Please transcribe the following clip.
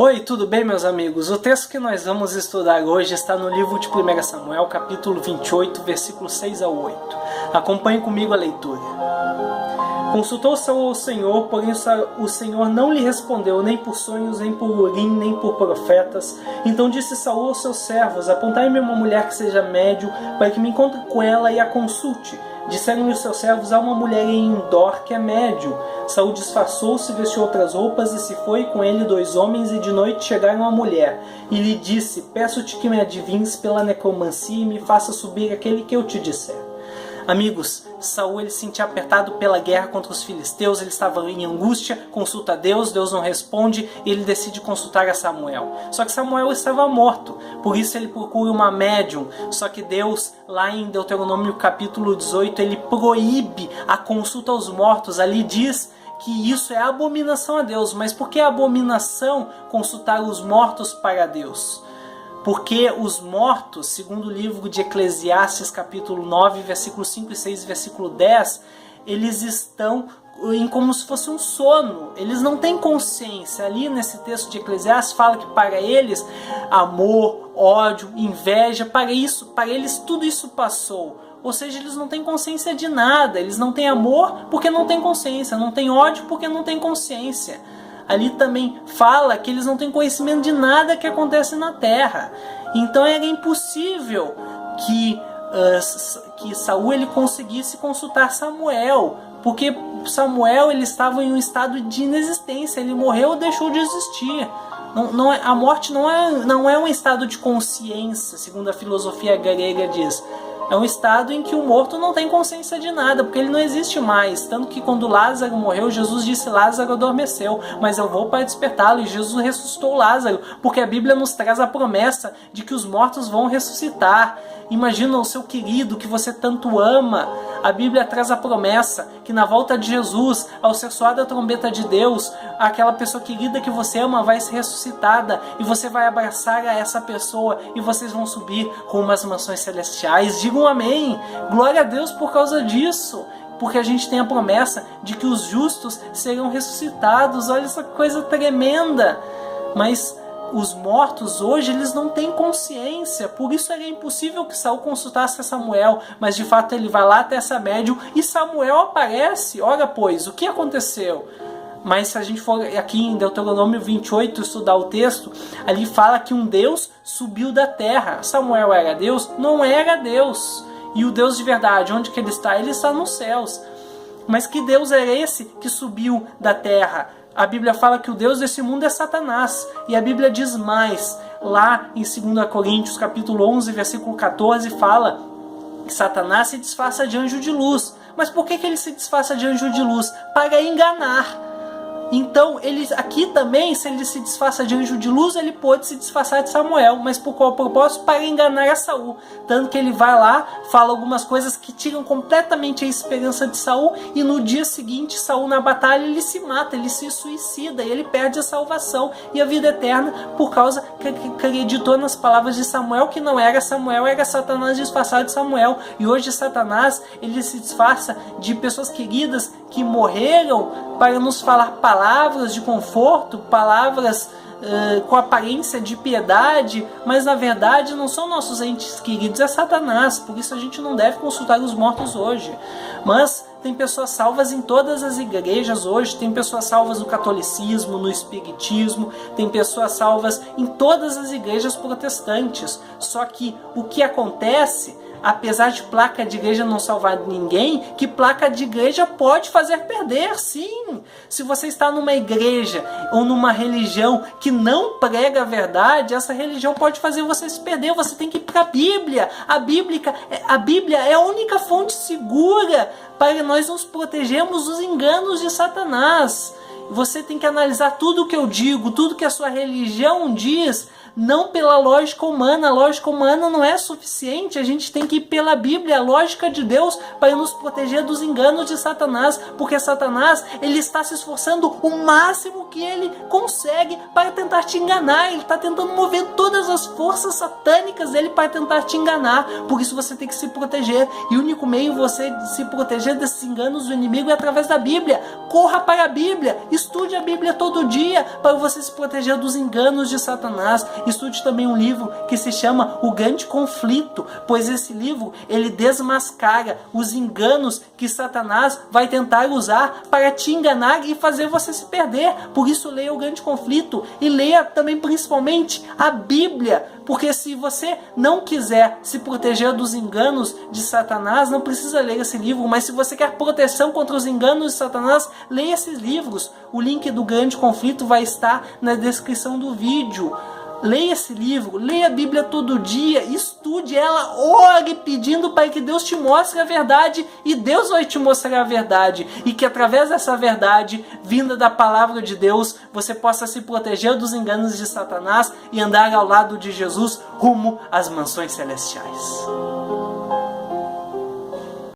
Oi, tudo bem, meus amigos? O texto que nós vamos estudar hoje está no livro de 1 Samuel, capítulo 28, versículos 6 ao 8. Acompanhe comigo a leitura. Consultou Saul ao Senhor, porém o Senhor não lhe respondeu, nem por sonhos, nem por urim, nem por profetas. Então disse Saul aos seus servos: apontai-me uma mulher que seja médio, para que me encontre com ela e a consulte. Disseram-lhe os seus servos: há uma mulher em Endor que é médio. Saul disfarçou-se, vestiu outras roupas e se foi com ele 2 homens, e de noite chegaram à mulher. E lhe disse: peço-te que me adivinhes pela necromancia e me faça subir aquele que eu te disser. Amigos, Saul ele se sentia apertado pela guerra contra os filisteus, ele estava em angústia, consulta a Deus, Deus não responde, e ele decide consultar a Samuel. Só que Samuel estava morto, por isso ele procura uma médium. Só que Deus, lá em Deuteronômio capítulo 18, ele proíbe a consulta aos mortos. Ali diz que isso é abominação a Deus. Mas por que é abominação consultar os mortos para Deus? Porque os mortos, segundo o livro de Eclesiastes, capítulo 9, versículo 5 e 6 e versículo 10, eles estão em como se fosse um sono. Eles não têm consciência. Ali nesse texto de Eclesiastes fala que para eles amor, ódio, inveja, para eles tudo isso passou. Ou seja, eles não têm consciência de nada. Eles não têm amor porque não têm consciência. Não têm ódio porque não têm consciência. Ali também fala que eles não têm conhecimento de nada que acontece na terra. Então era impossível que Saul ele conseguisse consultar Samuel, porque Samuel ele estava em um estado de inexistência. Ele morreu ou deixou de existir. A morte não é um estado de consciência, segundo a filosofia grega diz. É um estado em que o morto não tem consciência de nada, porque ele não existe mais. Tanto que quando Lázaro morreu, Jesus disse: Lázaro adormeceu, mas eu vou para despertá-lo. E Jesus ressuscitou Lázaro, porque a Bíblia nos traz a promessa de que os mortos vão ressuscitar. Imagina o seu querido que você tanto ama. A Bíblia traz a promessa que na volta de Jesus, ao ser soada a trombeta de Deus, aquela pessoa querida que você ama vai ser ressuscitada, e você vai abraçar a essa pessoa e vocês vão subir rumo às mansões celestiais. Digam amém. Glória a Deus por causa disso, porque a gente tem a promessa de que os justos serão ressuscitados. Olha essa coisa tremenda. Mas os mortos hoje, eles não têm consciência. Por isso era impossível que Saul consultasse a Samuel. Mas de fato ele vai lá até essa médium e Samuel aparece. Ora pois, o que aconteceu? Mas se a gente for aqui em Deuteronômio 28 estudar o texto, ali fala que um Deus subiu da terra. Samuel era Deus? Não era Deus. E o Deus de verdade, onde que ele está? Ele está nos céus. Mas que Deus é esse que subiu da terra? A Bíblia fala que o Deus desse mundo é Satanás. E a Bíblia diz mais. Lá em 2 Coríntios capítulo 11, versículo 14, fala que Satanás se disfarça de anjo de luz. Mas por que ele se disfarça de anjo de luz? Para enganar. Então, aqui também, se ele se disfarça de anjo de luz, ele pode se disfarçar de Samuel. Mas por qual propósito? Para enganar a Saul. Tanto que ele vai lá, fala algumas coisas que tiram completamente a esperança de Saul. E no dia seguinte, Saul na batalha, ele se mata, ele se suicida. E ele perde a salvação e a vida eterna por causa que acreditou nas palavras de Samuel, que não era Samuel, era Satanás disfarçado de Samuel. E hoje Satanás, ele se disfarça de pessoas queridas que morreram para nos falar palavras de conforto, palavras com aparência de piedade, mas na verdade não são nossos entes queridos, é Satanás. Por isso a gente não deve consultar os mortos hoje. Mas tem pessoas salvas em todas as igrejas hoje, tem pessoas salvas no catolicismo, no espiritismo, tem pessoas salvas em todas as igrejas protestantes. Só que o que acontece, apesar de placa de igreja não salvar ninguém, que placa de igreja pode fazer perder, sim. Se você está numa igreja ou numa religião que não prega a verdade, essa religião pode fazer você se perder. Você tem que ir para a Bíblia. A Bíblia é a única fonte segura para nós nos protegermos dos enganos de Satanás. Você tem que analisar tudo o que eu digo, tudo que a sua religião diz, não pela lógica humana. A lógica humana não é suficiente. A gente tem que ir pela Bíblia, a lógica de Deus, para nos proteger dos enganos de Satanás. Porque Satanás, ele está se esforçando o máximo que ele consegue para tentar te enganar. Ele está tentando mover todas as forças satânicas dele para tentar te enganar. Por isso você tem que se proteger. E o único meio você se proteger desses enganos do inimigo é através da Bíblia. Corra para a Bíblia, Estude a Bíblia todo dia para você se proteger dos enganos de Satanás. Estude também um livro que se chama O Grande Conflito, pois esse livro ele desmascara os enganos que Satanás vai tentar usar para te enganar e fazer você se perder. Por isso leia O Grande Conflito e leia também principalmente a Bíblia, porque se você não quiser se proteger dos enganos de Satanás, não precisa ler esse livro, mas se você quer proteção contra os enganos de Satanás, leia esses livros. O link do Grande Conflito vai estar na descrição do vídeo. Leia esse livro, leia a Bíblia todo dia, estude ela, ore pedindo para que Deus te mostre a verdade, e Deus vai te mostrar a verdade, e que através dessa verdade, vinda da palavra de Deus, você possa se proteger dos enganos de Satanás e andar ao lado de Jesus rumo às mansões celestiais.